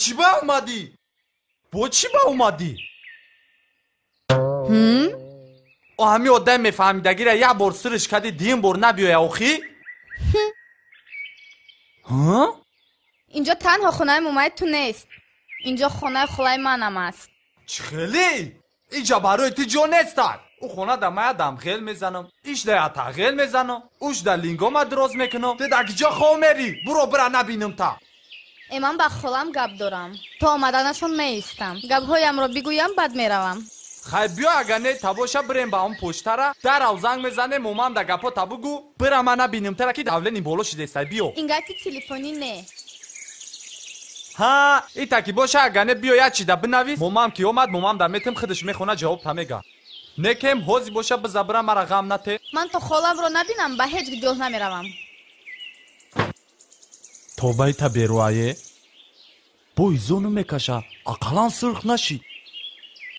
چی با اومدی؟ با چی با اومدی؟ او همی آدم میفهمیدگی را یک بار سرش کردی دیم بار نبیای اوخی؟ ها؟ اینجا تنها خونه مومد تو نیست. اینجا خونه خلای منم است. چخلی؟ اینجا برای تی جو نیستد. او خونه در مایا دم خیل میزنم، ایش در تغیل میزنم، اوش در لینگو دراز میکنم. تی در کجا خواه میری؟ برو برا نبینم تا. من با خالم گپ دارم. تا آمدنشون میستم. گپ هایم رو بگویم بعد میروم. خیلی بیا اگر نه تباشه بریم با اون پشتره در او زنگ میزنه مومم در گپا تبگو برم من نبینیم تره که دولن این بالا شده است. بیا این گپی تلفنی نه. ها ای تاکی باشه اگر نه بیا یک چی در بنویس. مومم که اومد مومم در میتم خودش میخونه جواب تا میگه. نکم حوزی باشه بزبره مرا غم نته. من تا خالم رو نبینم به هیچ جا نمیروم. توبه تا بیروایه بوی زونو میکشه اقلان سرخ نشی.